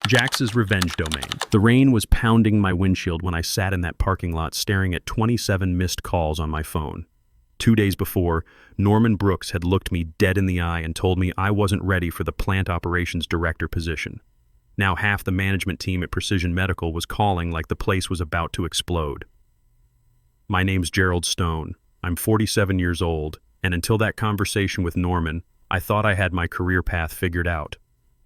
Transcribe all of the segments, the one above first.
Jax's revenge domain. The rain was pounding my windshield when I sat in that parking lot staring at 27 missed calls on my phone. 2 days before, Norman Brooks had looked me dead in the eye and told me I wasn't ready for the plant operations director position. Now half the management team at Precision Medical was calling like the place was about to explode. My name's Gerald Stone. I'm 47 years old, and until that conversation with Norman, I thought I had my career path figured out.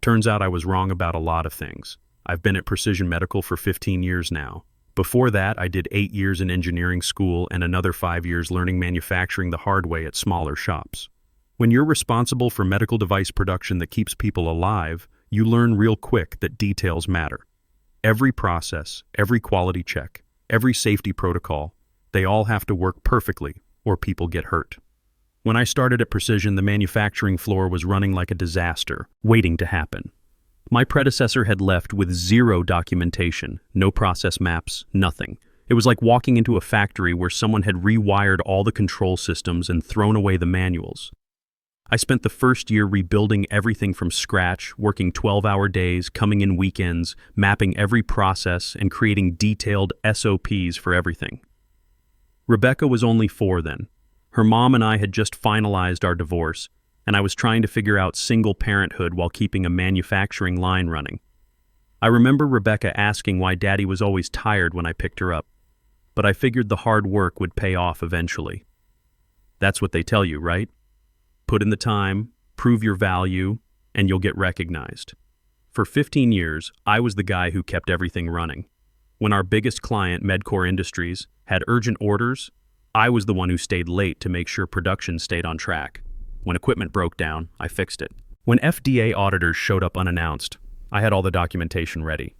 Turns out I was wrong about a lot of things. I've been at Precision Medical for 15 years now. Before that, I did 8 years in engineering school and another 5 years learning manufacturing the hard way at smaller shops. When you're responsible for medical device production that keeps people alive, you learn real quick that details matter. Every process, every quality check, every safety protocol, they all have to work perfectly or people get hurt. When I started at Precision, the manufacturing floor was running like a disaster, waiting to happen. My predecessor had left with zero documentation, no process maps, nothing. It was like walking into a factory where someone had rewired all the control systems and thrown away the manuals. I spent the first year rebuilding everything from scratch, working 12-hour days, coming in weekends, mapping every process, and creating detailed SOPs for everything. Rebecca was only 4 then. Her mom and I had just finalized our divorce, and I was trying to figure out single parenthood while keeping a manufacturing line running. I remember Rebecca asking why Daddy was always tired when I picked her up, but I figured the hard work would pay off eventually. That's what they tell you, right? Put in the time, prove your value, and you'll get recognized. For 15 years, I was the guy who kept everything running. When our biggest client, Medcore Industries, had urgent orders, I was the one who stayed late to make sure production stayed on track. When equipment broke down, I fixed it. When FDA auditors showed up unannounced, I had all the documentation ready.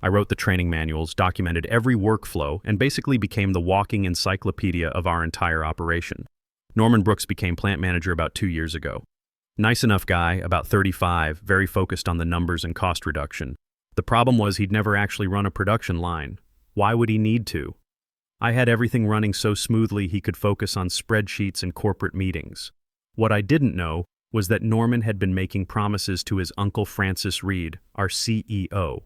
I wrote the training manuals, documented every workflow, and basically became the walking encyclopedia of our entire operation. Norman Brooks became plant manager about 2 years ago. Nice enough guy, about 35, very focused on the numbers and cost reduction. The problem was he'd never actually run a production line. Why would he need to? I had everything running so smoothly he could focus on spreadsheets and corporate meetings. What I didn't know was that Norman had been making promises to his uncle Francis Reed, our CEO.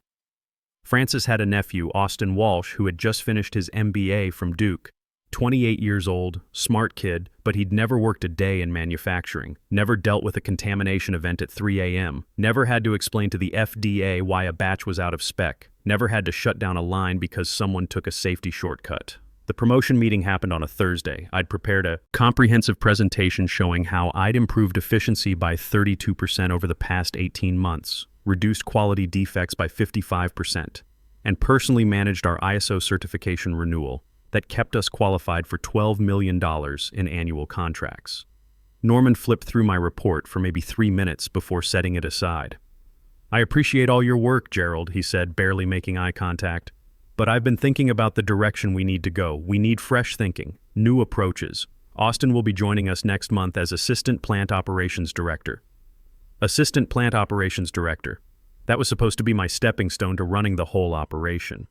Francis had a nephew, Austin Walsh, who had just finished his MBA from Duke. 28 years old, smart kid, but he'd never worked a day in manufacturing, never dealt with a contamination event at 3 a.m., never had to explain to the FDA why a batch was out of spec, never had to shut down a line because someone took a safety shortcut. The promotion meeting happened on a Thursday. I'd prepared a comprehensive presentation showing how I'd improved efficiency by 32% over the past 18 months, reduced quality defects by 55%, and personally managed our ISO certification renewal that kept us qualified for $12 million in annual contracts. Norman flipped through my report for maybe 3 minutes before setting it aside. "I appreciate all your work, Gerald," he said, barely making eye contact. "But I've been thinking about the direction we need to go. We need fresh thinking, new approaches. Austin will be joining us next month as Assistant Plant Operations Director." Assistant Plant Operations Director. That was supposed to be my stepping stone to running the whole operation.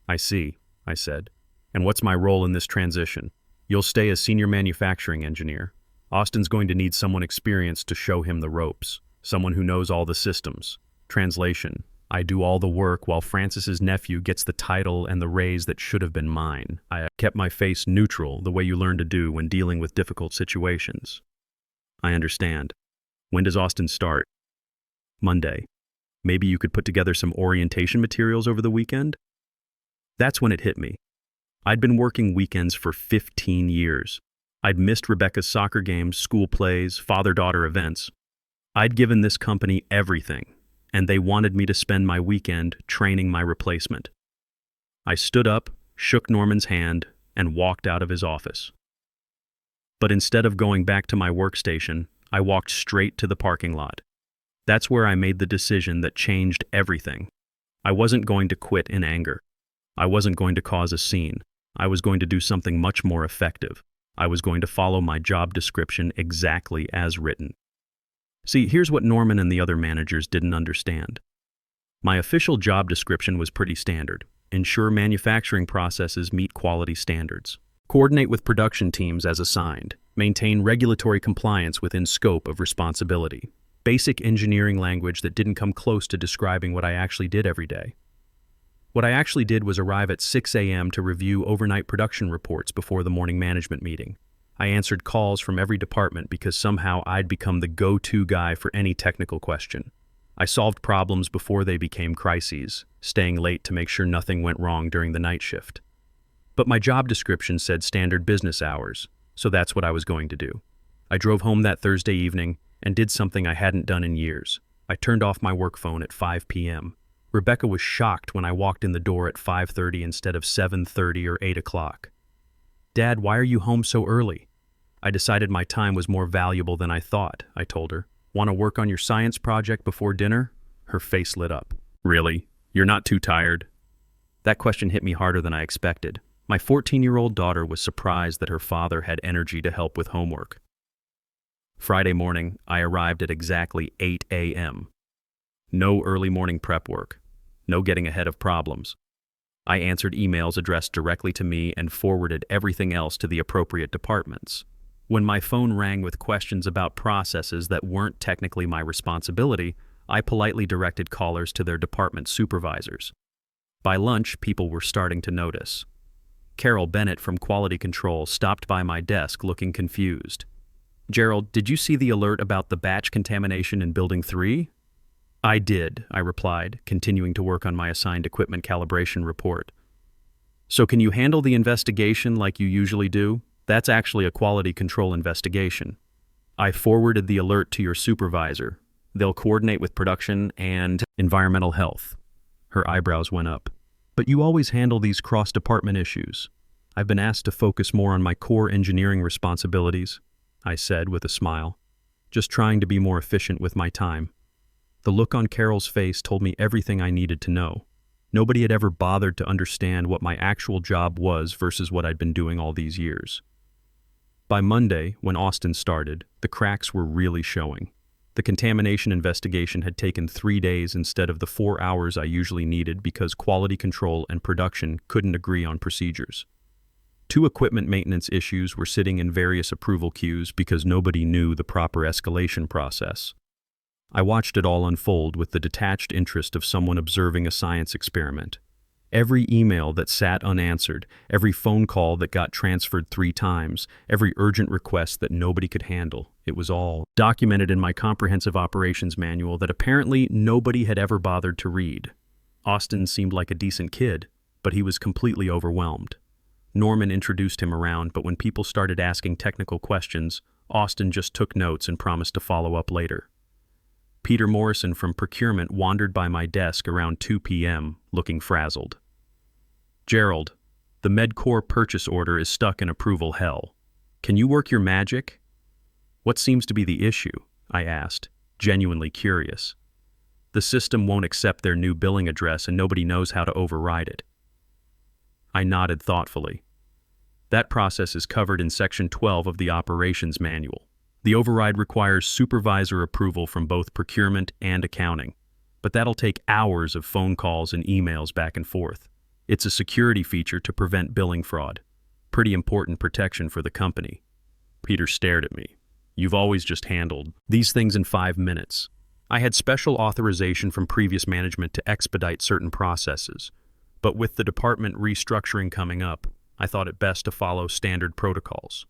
"I see," I said. "And what's my role in this transition?" "You'll stay as Senior Manufacturing Engineer. Austin's going to need someone experienced to show him the ropes, someone who knows all the systems. Translation: I do all the work while Francis's nephew gets the title and the raise that should have been mine. I kept my face neutral, the way you learn to do when dealing with difficult situations." "I understand. When does Austin start?" "Monday. Maybe you could put together some orientation materials over the weekend?" That's when it hit me. I'd been working weekends for 15 years. I'd missed Rebecca's soccer games, school plays, father-daughter events. I'd given this company everything, and they wanted me to spend my weekend training my replacement. I stood up, shook Norman's hand, and walked out of his office. But instead of going back to my workstation, I walked straight to the parking lot. That's where I made the decision that changed everything. I wasn't going to quit in anger. I wasn't going to cause a scene. I was going to do something much more effective. I was going to follow my job description exactly as written. See, here's what Norman and the other managers didn't understand. My official job description was pretty standard. Ensure manufacturing processes meet quality standards. Coordinate with production teams as assigned. Maintain regulatory compliance within scope of responsibility. Basic engineering language that didn't come close to describing what I actually did every day. What I actually did was arrive at 6 a.m. to review overnight production reports before the morning management meeting. I answered calls from every department because somehow I'd become the go-to guy for any technical question. I solved problems before they became crises, staying late to make sure nothing went wrong during the night shift. But my job description said standard business hours, so that's what I was going to do. I drove home that Thursday evening and did something I hadn't done in years. I turned off my work phone at 5 p.m. Rebecca was shocked when I walked in the door at 5:30 instead of 7:30 or 8 o'clock. "Dad, why are you home so early?" "I decided my time was more valuable than I thought," I told her. "Want to work on your science project before dinner?" Her face lit up. "Really? You're not too tired?" That question hit me harder than I expected. My 14-year-old daughter was surprised that her father had energy to help with homework. Friday morning, I arrived at exactly 8 a.m. No early morning prep work. No getting ahead of problems. I answered emails addressed directly to me and forwarded everything else to the appropriate departments. When my phone rang with questions about processes that weren't technically my responsibility, I politely directed callers to their department supervisors. By lunch, people were starting to notice. Carol Bennett from Quality Control stopped by my desk looking confused. "Gerald, did you see the alert about the batch contamination in Building 3? "I did," I replied, continuing to work on my assigned equipment calibration report. "So can you handle the investigation like you usually do? That's actually a quality control investigation. I forwarded the alert to your supervisor. They'll coordinate with production and environmental health." Her eyebrows went up. "But you always handle these cross-department issues." "I've been asked to focus more on my core engineering responsibilities," I said with a smile. "Just trying to be more efficient with my time." The look on Carol's face told me everything I needed to know. Nobody had ever bothered to understand what my actual job was versus what I'd been doing all these years. By Monday, when Austin started, the cracks were really showing. The contamination investigation had taken 3 days instead of the 4 hours I usually needed because quality control and production couldn't agree on procedures. 2 equipment maintenance issues were sitting in various approval queues because nobody knew the proper escalation process. I watched it all unfold with the detached interest of someone observing a science experiment. Every email that sat unanswered, every phone call that got transferred 3 times, every urgent request that nobody could handle, it was all documented in my comprehensive operations manual that apparently nobody had ever bothered to read. Austin seemed like a decent kid, but he was completely overwhelmed. Norman introduced him around, but when people started asking technical questions, Austin just took notes and promised to follow up later. Peter Morrison from procurement wandered by my desk around 2 p.m., looking frazzled. "Gerald, the MedCore purchase order is stuck in approval hell. Can you work your magic?" "What seems to be the issue?" I asked, genuinely curious. "The system won't accept their new billing address and nobody knows how to override it." I nodded thoughtfully. "That process is covered in Section 12 of the Operations Manual. The override requires supervisor approval from both procurement and accounting, but that'll take hours of phone calls and emails back and forth. It's a security feature to prevent billing fraud. Pretty important protection for the company." Peter stared at me. "You've always just handled these things in 5 minutes." I had special authorization from previous management to expedite certain processes, but with the department restructuring coming up, I thought it best to follow standard protocols.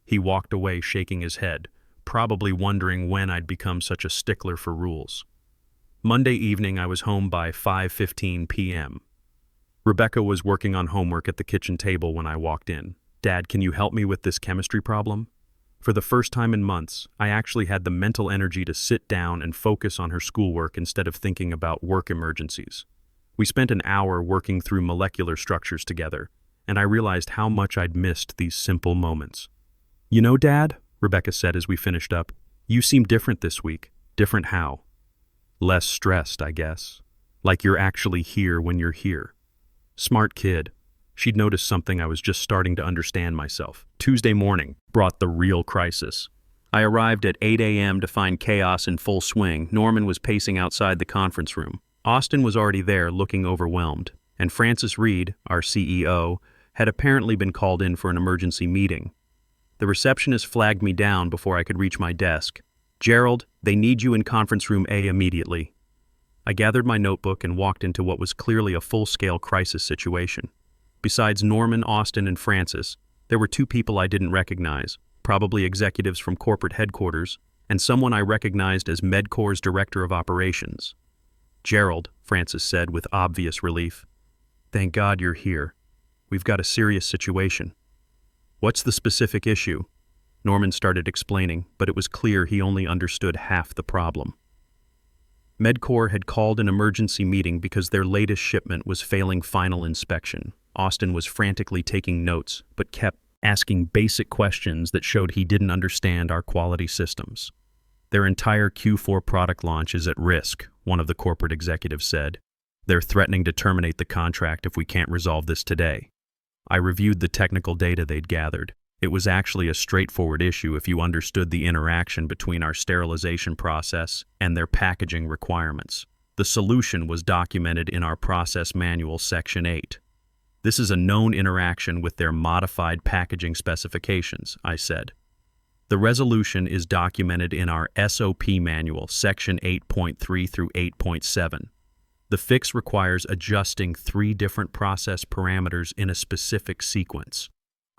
He walked away shaking his head, probably wondering when I'd become such a stickler for rules. Monday evening, I was home by 5:15 p.m. Rebecca was working on homework at the kitchen table when I walked in. "Dad, can you help me with this chemistry problem?" For the first time in months, I actually had the mental energy to sit down and focus on her schoolwork instead of thinking about work emergencies. We spent an hour working through molecular structures together, and I realized how much I'd missed these simple moments. "You know, Dad," Rebecca said as we finished up, "you seem different this week." "Different how?" "Less stressed, I guess. Like you're actually here when you're here." Smart kid. She'd noticed something I was just starting to understand myself. Tuesday morning brought the real crisis. I arrived at 8 a.m. to find chaos in full swing. Norman was pacing outside the conference room. Austin was already there looking overwhelmed, and Francis Reed, our CEO, had apparently been called in for an emergency meeting. The receptionist flagged me down before I could reach my desk. Gerald, they need you in conference room A immediately. I gathered my notebook and walked into what was clearly a full-scale crisis situation. Besides Norman, Austin, and Francis, there were two people I didn't recognize, probably executives from corporate headquarters, and someone I recognized as MedCore's director of operations. Gerald, Francis said with obvious relief. Thank God you're here. We've got a serious situation. What's the specific issue? Norman started explaining, but it was clear he only understood half the problem. MedCore had called an emergency meeting because their latest shipment was failing final inspection. Austin was frantically taking notes, but kept asking basic questions that showed he didn't understand our quality systems. Their entire Q4 product launch is at risk, one of the corporate executives said. They're threatening to terminate the contract if we can't resolve this today. I reviewed the technical data they'd gathered. It was actually a straightforward issue if you understood the interaction between our sterilization process and their packaging requirements. The solution was documented in our process manual, Section 8. This is a known interaction with their modified packaging specifications, I said. The resolution is documented in our SOP manual, Section 8.3 through 8.7. The fix requires adjusting 3 different process parameters in a specific sequence.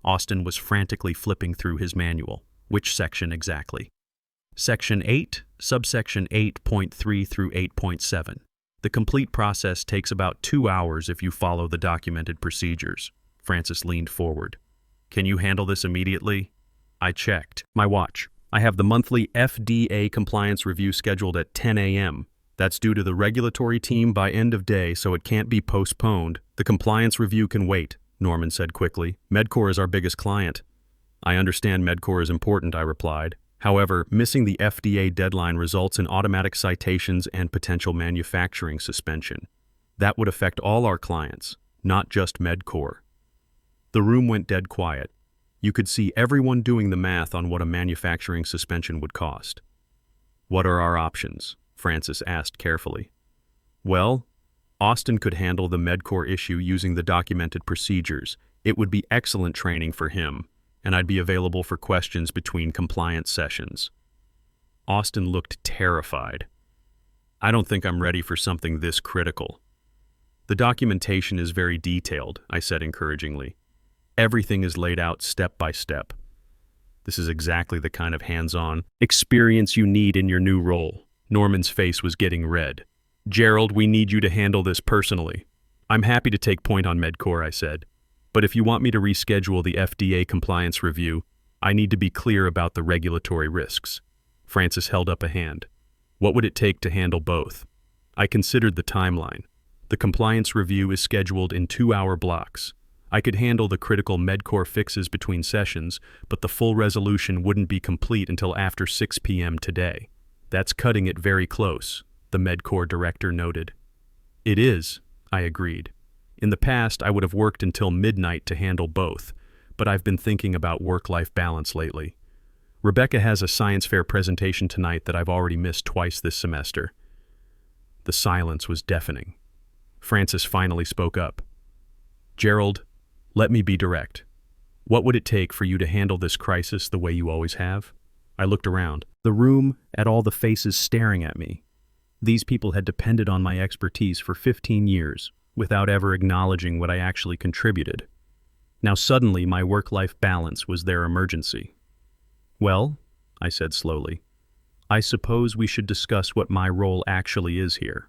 Austin was frantically flipping through his manual. Which section exactly? Section 8, subsection 8.3 through 8.7. The complete process takes about 2 hours if you follow the documented procedures. Francis leaned forward. Can you handle this immediately? I checked my watch. I have the monthly FDA compliance review scheduled at 10 a.m. That's due to the regulatory team by end of day, so it can't be postponed. The compliance review can wait, Norman said quickly. MedCore is our biggest client. I understand MedCore is important, I replied. However, missing the FDA deadline results in automatic citations and potential manufacturing suspension. That would affect all our clients, not just MedCore. The room went dead quiet. You could see everyone doing the math on what a manufacturing suspension would cost. What are our options? Francis asked carefully. Well, Austin could handle the MedCore issue using the documented procedures. It would be excellent training for him, and I'd be available for questions between compliance sessions. Austin looked terrified. I don't think I'm ready for something this critical. The documentation is very detailed, I said encouragingly. Everything is laid out step by step. This is exactly the kind of hands-on experience you need in your new role. Norman's face was getting red. Gerald, we need you to handle this personally. I'm happy to take point on MedCore, I said. But if you want me to reschedule the FDA compliance review, I need to be clear about the regulatory risks. Francis held up a hand. What would it take to handle both? I considered the timeline. The compliance review is scheduled in 2-hour blocks. I could handle the critical MedCore fixes between sessions, but the full resolution wouldn't be complete until after 6 p.m. today. That's cutting it very close, the MedCore director noted. It is, I agreed. In the past, I would have worked until midnight to handle both, but I've been thinking about work-life balance lately. Rebecca has a science fair presentation tonight that I've already missed twice this semester. The silence was deafening. Francis finally spoke up. Gerald, let me be direct. What would it take for you to handle this crisis the way you always have? I looked around the room at all the faces staring at me. These people had depended on my expertise for 15 years without ever acknowledging what I actually contributed. Now suddenly my work-life balance was their emergency. Well, I said slowly, I suppose we should discuss what my role actually is here.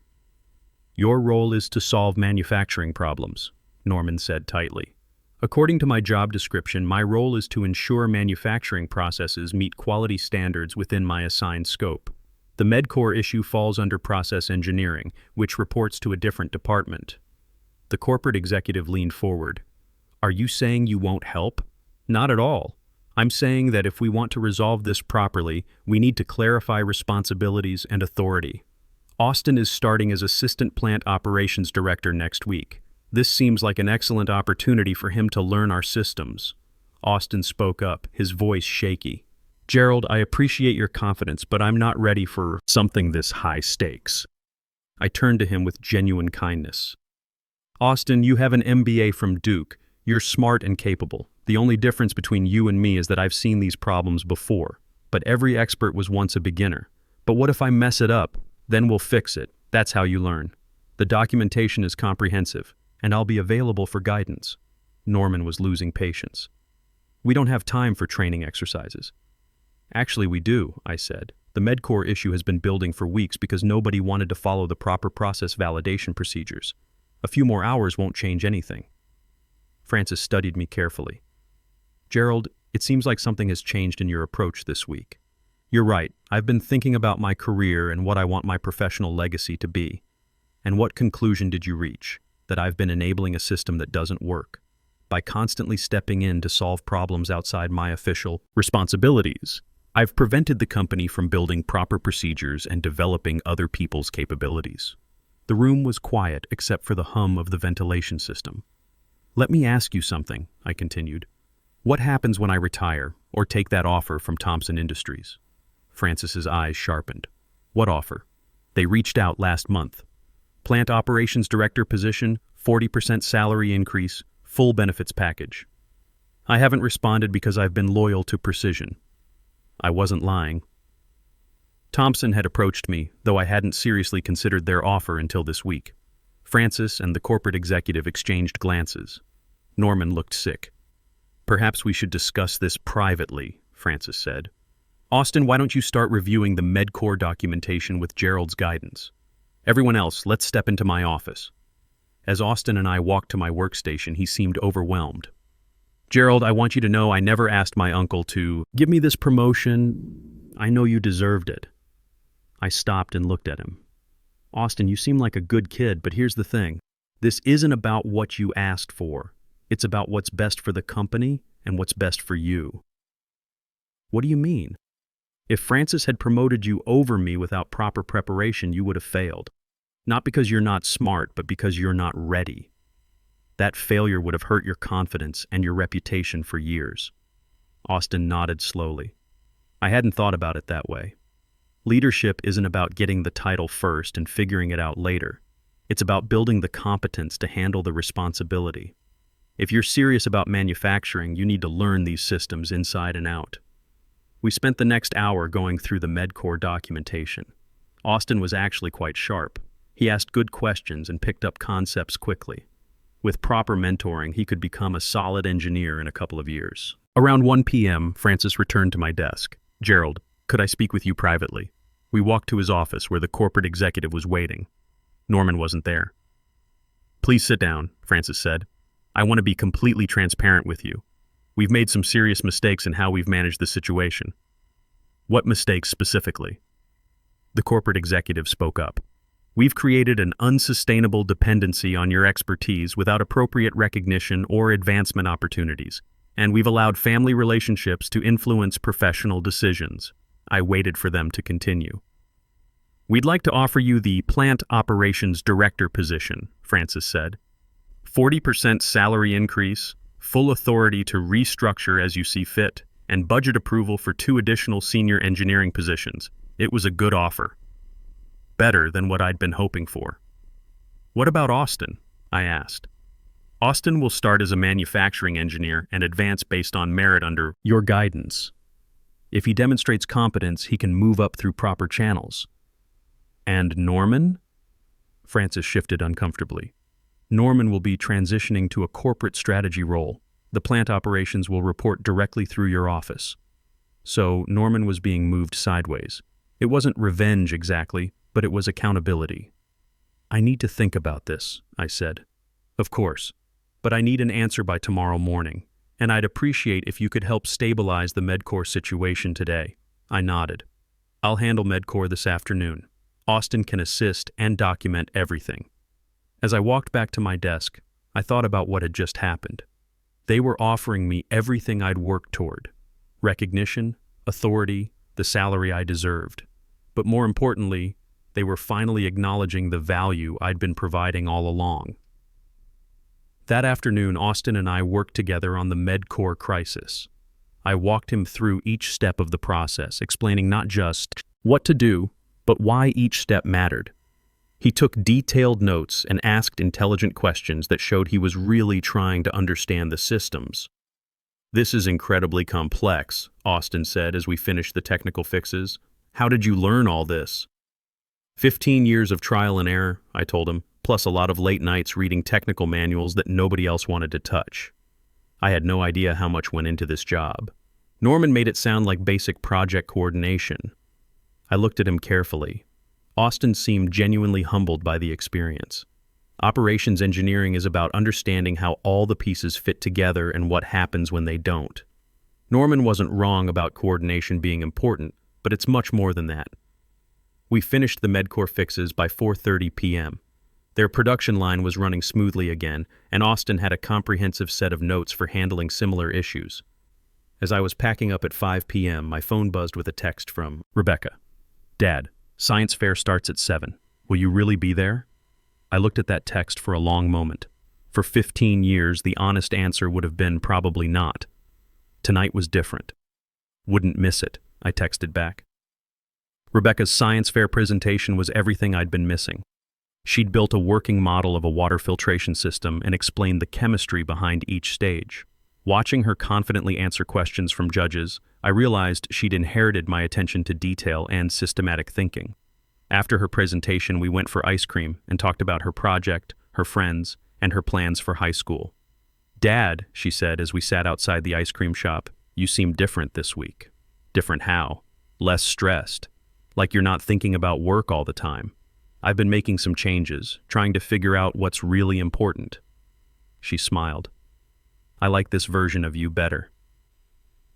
Your role is to solve manufacturing problems, Norman said tightly. According to my job description, my role is to ensure manufacturing processes meet quality standards within my assigned scope. The MedCore issue falls under process engineering, which reports to a different department. The corporate executive leaned forward. Are you saying you won't help? Not at all. I'm saying that if we want to resolve this properly, we need to clarify responsibilities and authority. Austin is starting as Assistant Plant Operations Director next week. This seems like an excellent opportunity for him to learn our systems. Austin spoke up, his voice shaky. Gerald, I appreciate your confidence, but I'm not ready for something this high stakes. I turned to him with genuine kindness. Austin, you have an MBA from Duke. You're smart and capable. The only difference between you and me is that I've seen these problems before. But every expert was once a beginner. But what if I mess it up? Then we'll fix it. That's how you learn. The documentation is comprehensive, and I'll be available for guidance. Norman was losing patience. We don't have time for training exercises. Actually, we do, I said. The MedCore issue has been building for weeks because nobody wanted to follow the proper process validation procedures. A few more hours won't change anything. Francis studied me carefully. Gerald, it seems like something has changed in your approach this week. You're right, I've been thinking about my career and what I want my professional legacy to be. And what conclusion did you reach? That I've been enabling a system that doesn't work, by constantly stepping in to solve problems outside my official responsibilities. I've prevented the company from building proper procedures and developing other people's capabilities. The room was quiet except for the hum of the ventilation system. Let me ask you something, I continued. What happens when I retire or take that offer from Thompson Industries? Francis's eyes sharpened. What offer? They reached out last month. Plant operations director position, 40% salary increase, full benefits package. I haven't responded because I've been loyal to Precision. I wasn't lying. Thompson had approached me, though I hadn't seriously considered their offer until this week. Francis and the corporate executive exchanged glances. Norman looked sick. Perhaps we should discuss this privately, Francis said. Austin, why don't you start reviewing the MedCore documentation with Gerald's guidance? Everyone else, let's step into my office. As Austin and I walked to my workstation, he seemed overwhelmed. Gerald, I want you to know I never asked my uncle to give me this promotion. I know you deserved it. I stopped and looked at him. Austin, you seem like a good kid, but here's the thing. This isn't about what you asked for. It's about what's best for the company and what's best for you. What do you mean? If Francis had promoted you over me without proper preparation, you would have failed. Not because you're not smart, but because you're not ready. That failure would have hurt your confidence and your reputation for years. Austin nodded slowly. I hadn't thought about it that way. Leadership isn't about getting the title first and figuring it out later. It's about building the competence to handle the responsibility. If you're serious about manufacturing, you need to learn these systems inside and out. We spent the next hour going through the MedCore documentation. Austin was actually quite sharp. He asked good questions and picked up concepts quickly. With proper mentoring, he could become a solid engineer in a couple of years. Around 1 p.m., Francis returned to my desk. Gerald, could I speak with you privately? We walked to his office where the corporate executive was waiting. Norman wasn't there. Please sit down, Francis said. I want to be completely transparent with you. We've made some serious mistakes in how we've managed the situation. What mistakes specifically? The corporate executive spoke up. We've created an unsustainable dependency on your expertise without appropriate recognition or advancement opportunities, and we've allowed family relationships to influence professional decisions. I waited for them to continue. We'd like to offer you the plant operations director position, Francis said. 40% salary increase, full authority to restructure as you see fit, and budget approval for 2 additional senior engineering positions. It was a good offer. Better than what I'd been hoping for. What about Austin? I asked. Austin will start as a manufacturing engineer and advance based on merit under your guidance. If he demonstrates competence, he can move up through proper channels. And Norman? Francis shifted uncomfortably. Norman will be transitioning to a corporate strategy role. The plant operations will report directly through your office. So Norman was being moved sideways. It wasn't revenge exactly, but it was accountability. I need to think about this, I said. Of course, but I need an answer by tomorrow morning, and I'd appreciate if you could help stabilize the MedCore situation today. I nodded. I'll handle MedCore this afternoon. Austin can assist and document everything. As I walked back to my desk, I thought about what had just happened. They were offering me everything I'd worked toward. Recognition, authority, the salary I deserved. But more importantly, they were finally acknowledging the value I'd been providing all along. That afternoon, Austin and I worked together on the MedCore crisis. I walked him through each step of the process, explaining not just what to do, but why each step mattered. He took detailed notes and asked intelligent questions that showed he was really trying to understand the systems. This is incredibly complex, Austin said as we finished the technical fixes. How did you learn all this? 15 years of trial and error, I told him, plus a lot of late nights reading technical manuals that nobody else wanted to touch. I had no idea how much went into this job. Norman made it sound like basic project coordination. I looked at him carefully. Austin seemed genuinely humbled by the experience. Operations engineering is about understanding how all the pieces fit together and what happens when they don't. Norman wasn't wrong about coordination being important, but it's much more than that. We finished the Medcore fixes by 4:30 p.m. Their production line was running smoothly again, and Austin had a comprehensive set of notes for handling similar issues. As I was packing up at 5 p.m., my phone buzzed with a text from Rebecca. Dad, science fair starts at 7. Will you really be there? I looked at that text for a long moment. For 15 years, the honest answer would have been probably not. Tonight was different. Wouldn't miss it, I texted back. Rebecca's science fair presentation was everything I'd been missing. She'd built a working model of a water filtration system and explained the chemistry behind each stage. Watching her confidently answer questions from judges, I realized she'd inherited my attention to detail and systematic thinking. After her presentation, we went for ice cream and talked about her project, her friends, and her plans for high school. Dad, she said as we sat outside the ice cream shop, you seem different this week. Different how? Less stressed. Like you're not thinking about work all the time. I've been making some changes, trying to figure out what's really important. She smiled. I like this version of you better.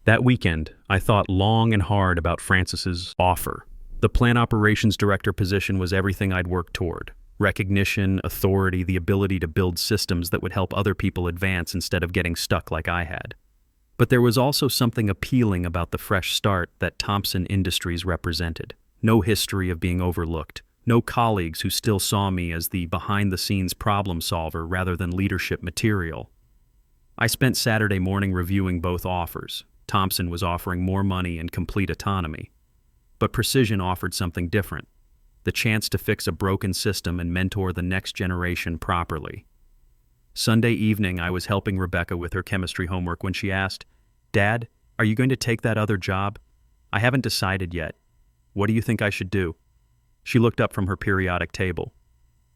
That weekend, I thought long and hard about Francis's offer. The plant operations director position was everything I'd worked toward. Recognition, authority, the ability to build systems that would help other people advance instead of getting stuck like I had. But there was also something appealing about the fresh start that Thompson Industries represented. No history of being overlooked. No colleagues who still saw me as the behind-the-scenes problem solver rather than leadership material. I spent Saturday morning reviewing both offers. Thompson was offering more money and complete autonomy. But Precision offered something different. The chance to fix a broken system and mentor the next generation properly. Sunday evening, I was helping Rebecca with her chemistry homework when she asked, Dad, are you going to take that other job? I haven't decided yet. What do you think I should do? She looked up from her periodic table.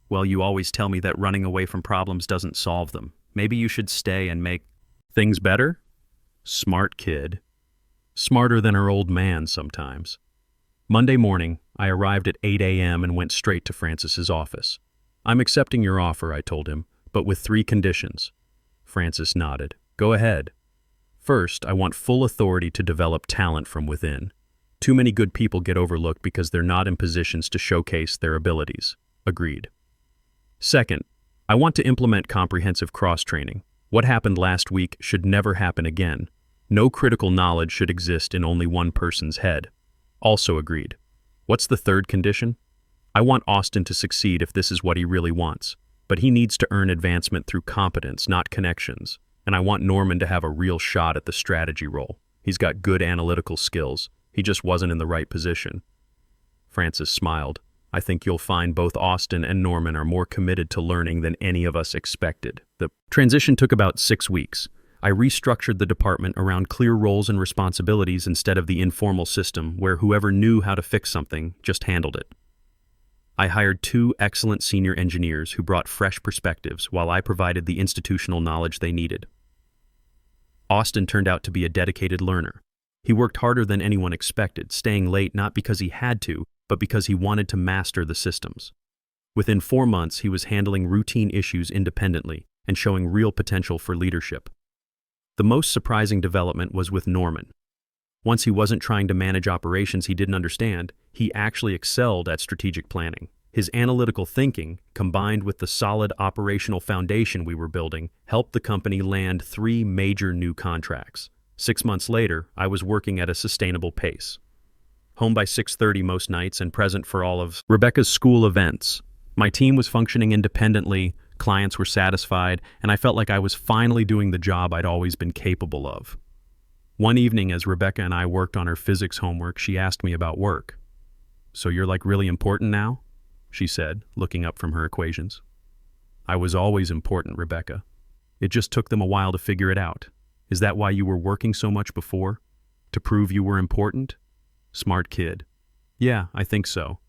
Well, you always tell me that running away from problems doesn't solve them. Maybe you should stay and make things better? Smart kid. Smarter than her old man sometimes. Monday morning, I arrived at 8 a.m. and went straight to Francis's office. I'm accepting your offer, I told him, but with 3 conditions. Francis nodded. Go ahead. First, I want full authority to develop talent from within. Too many good people get overlooked because they're not in positions to showcase their abilities. Agreed. Second, I want to implement comprehensive cross-training. What happened last week should never happen again. No critical knowledge should exist in only one person's head. Also agreed. What's the third condition? I want Austin to succeed if this is what he really wants, but he needs to earn advancement through competence, not connections. And I want Norman to have a real shot at the strategy role. He's got good analytical skills. He just wasn't in the right position. Francis smiled. I think you'll find both Austin and Norman are more committed to learning than any of us expected. The transition took about 6 weeks. I restructured the department around clear roles and responsibilities instead of the informal system where whoever knew how to fix something just handled it. I hired 2 excellent senior engineers who brought fresh perspectives while I provided the institutional knowledge they needed. Austin turned out to be a dedicated learner. He worked harder than anyone expected, staying late not because he had to, but because he wanted to master the systems. Within 4 months, he was handling routine issues independently and showing real potential for leadership. The most surprising development was with Norman. Once he wasn't trying to manage operations he didn't understand, he actually excelled at strategic planning. His analytical thinking, combined with the solid operational foundation we were building, helped the company land 3 major new contracts. 6 months later, I was working at a sustainable pace. Home by 6:30 most nights and present for all of Rebecca's school events. My team was functioning independently, clients were satisfied, and I felt like I was finally doing the job I'd always been capable of. One evening, as Rebecca and I worked on her physics homework, she asked me about work. So you're like really important now? She said, looking up from her equations. I was always important, Rebecca. It just took them a while to figure it out. Is that why you were working so much before? To prove you were important? Smart kid. Yeah, I think so.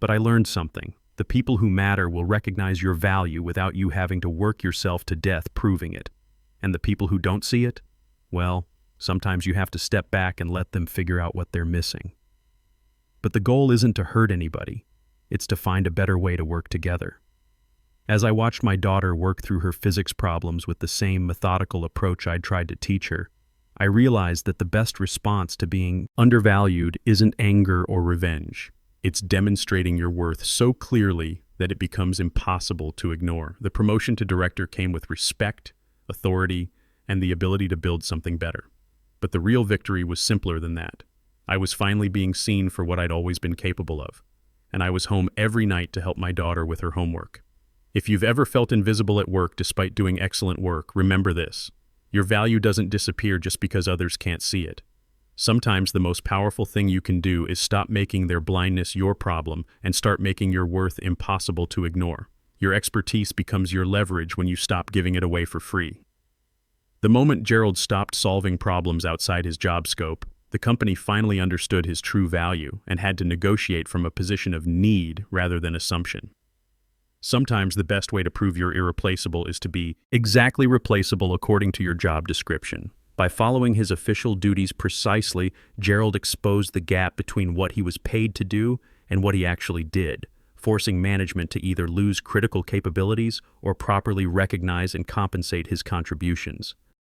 But I learned something. The people who matter will recognize your value without you having to work yourself to death proving it. And the people who don't see it? Well, sometimes you have to step back and let them figure out what they're missing. But the goal isn't to hurt anybody. It's to find a better way to work together. As I watched my daughter work through her physics problems with the same methodical approach I'd tried to teach her, I realized that the best response to being undervalued isn't anger or revenge. It's demonstrating your worth so clearly that it becomes impossible to ignore. The promotion to director came with respect, authority, and the ability to build something better. But the real victory was simpler than that. I was finally being seen for what I'd always been capable of, and I was home every night to help my daughter with her homework. If you've ever felt invisible at work despite doing excellent work, remember this. Your value doesn't disappear just because others can't see it. Sometimes the most powerful thing you can do is stop making their blindness your problem and start making your worth impossible to ignore. Your expertise becomes your leverage when you stop giving it away for free. The moment Gerald stopped solving problems outside his job scope, the company finally understood his true value and had to negotiate from a position of need rather than assumption. Sometimes the best way to prove you're irreplaceable is to be exactly replaceable according to your job description. By following his official duties precisely, Gerald exposed the gap between what he was paid to do and what he actually did, forcing management to either lose critical capabilities or properly recognize and compensate his contributions.